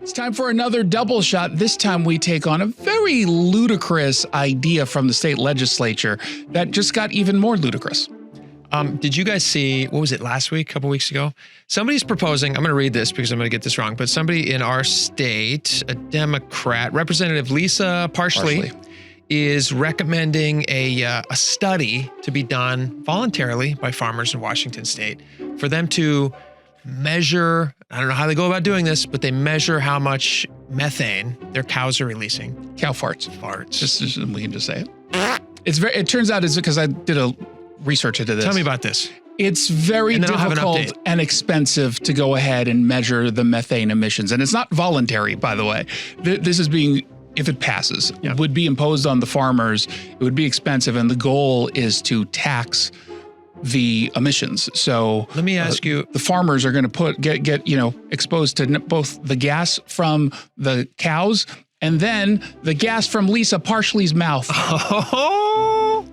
It's time for another double shot. This time we take on a very ludicrous idea from the state legislature that just got even more ludicrous. Did you guys see, what was it, last week, a couple weeks ago? Somebody's proposing, I'm going to read this because I'm going to get this wrong, but somebody in our state, a Democrat, Representative Lisa Parsley, is recommending a study to be done voluntarily by farmers in Washington state for them to measure, I don't know how they go about doing this, but they measure how much methane their cows are releasing. Cow farts. Farts. We can just say it. It turns out it's because I did a research into this. Tell me about this. It's very difficult and expensive to go ahead and measure the methane emissions. And it's not voluntary, by the way. This is being, if it passes, would be imposed on the farmers. It would be expensive. And the goal is to tax the emissions. So let me ask you, the farmers are going to get exposed to both the gas from the cows and then the gas from Lisa Parsley's mouth. Oh,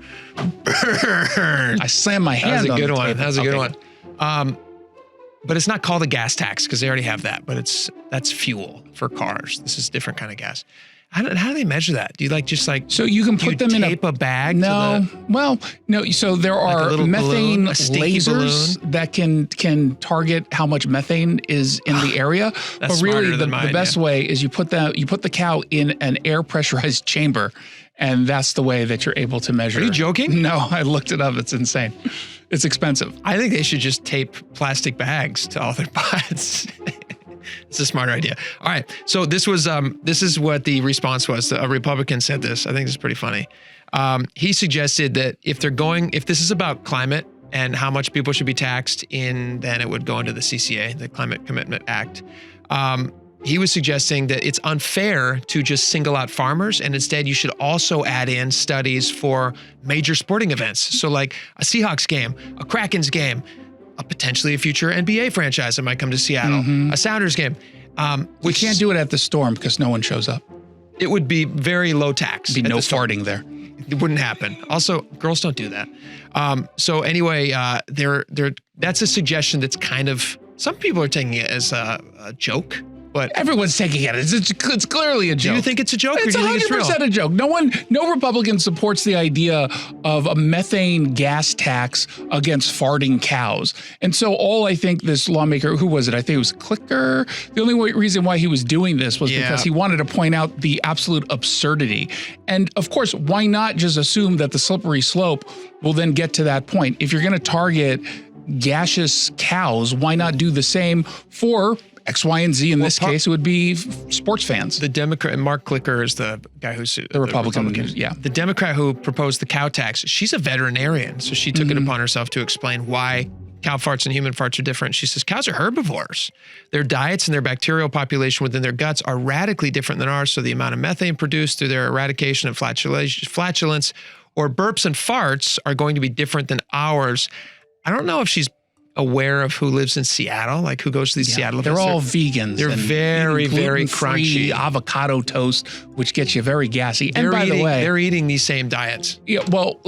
burn. I slammed my hand on the table. That was a good one. But it's not called a gas tax because they already have that, but that's fuel for cars. This is a different kind of gas. How do they measure that? Do you so you can put them in a bag? No. So there are methane lasers that can target how much methane is in the area. That's but really smarter than mine, the best way is you put the cow in an air pressurized chamber, and that's the way that you're able to measure. Are you joking? No, I looked it up. It's insane. It's expensive. I think they should just tape plastic bags to all their pots. It's a smarter idea. All right. So this is what the response was. A Republican said this. I think this is pretty funny. He suggested that if this is about climate and how much people should be taxed then it would go into the CCA, the Climate Commitment Act. He was suggesting that it's unfair to just single out farmers, and instead you should also add in studies for major sporting events. So like a Seahawks game, a Krakens game, potentially a future NBA franchise that might come to Seattle, a Sounders game. We can't do it at the Storm because no one shows up. It would be very low tax. Be no farting there. It wouldn't happen. Also, girls don't do that. So anyway, that's a suggestion that's kind of, some people are taking it as a joke. But everyone's taking it. It's clearly a joke. Do you think it's a joke? It's 100% a joke. No Republican supports the idea of a methane gas tax against farting cows. And so all I think this lawmaker, who was it? I think it was Clicker. The only reason why he was doing this was because he wanted to point out the absolute absurdity. And of course, why not just assume that the slippery slope will then get to that point? If you're going to target gaseous cows, why not do the same for X, Y, and Z? In this case, it would be sports fans. The Democrat, Mark Clicker is the guy who's the Republican. The Democrat who proposed the cow tax. She's a veterinarian, so she took it upon herself to explain why cow farts and human farts are different. She says cows are herbivores. Their diets and their bacterial population within their guts are radically different than ours, so the amount of methane produced through their eradication of flatulence or burps and farts are going to be different than ours. I don't know if she's aware of who lives in Seattle, like who goes to these Seattle events. They're all vegans. They're very, very crunchy. Avocado toast, which gets you very gassy. And by the way, they're eating these same diets. Yeah, well,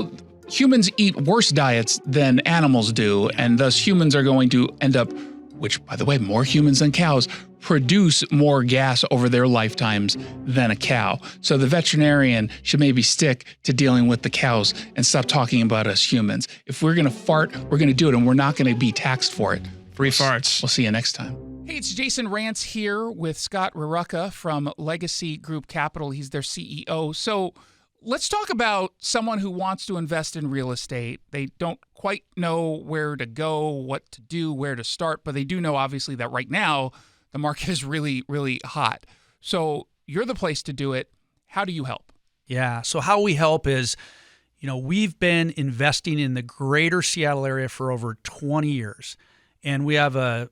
humans eat worse diets than animals do, and thus humans are going to end up, which, by the way, more humans than cows produce more gas over their lifetimes than a cow. So the veterinarian should maybe stick to dealing with the cows and stop talking about us humans. If we're going to fart, we're going to do it, and we're not going to be taxed for it. Free farts. We'll see you next time. Hey, it's Jason Rantz here with Scott Rarucka from Legacy Group Capital. He's their CEO. So let's talk about someone who wants to invest in real estate. They don't quite know where to go, what to do, where to start, but they do know, obviously, that right now the market is really, really hot. So you're the place to do it. How do you help? Yeah. So how we help is, we've been investing in the greater Seattle area for over 20 years. And we have a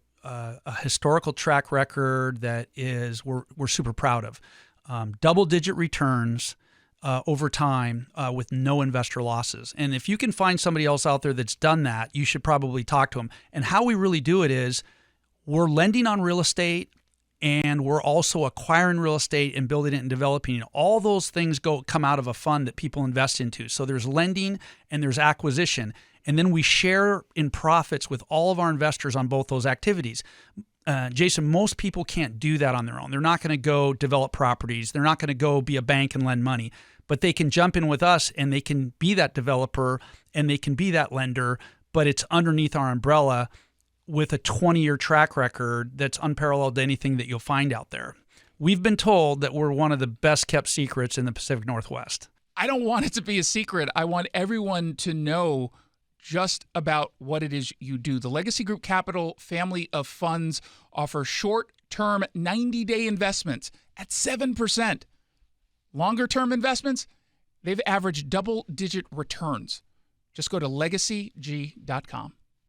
historical track record that is we're super proud of. Double-digit returns over time with no investor losses. And if you can find somebody else out there that's done that, you should probably talk to them. And how we really do it is we're lending on real estate, and we're also acquiring real estate and building it and developing it. All those things come out of a fund that people invest into. So there's lending and there's acquisition. And then we share in profits with all of our investors on both those activities. Jason, most people can't do that on their own. They're not going to go develop properties. They're not going to go be a bank and lend money, but they can jump in with us and they can be that developer and they can be that lender, but it's underneath our umbrella with a 20-year track record that's unparalleled to anything that you'll find out there. We've been told that we're one of the best kept secrets in the Pacific Northwest. I don't want it to be a secret. I want everyone to know just about what it is you do. The Legacy Group Capital family of funds offer short-term 90-day investments at 7%. Longer-term investments, they've averaged double-digit returns. Just go to legacyg.com.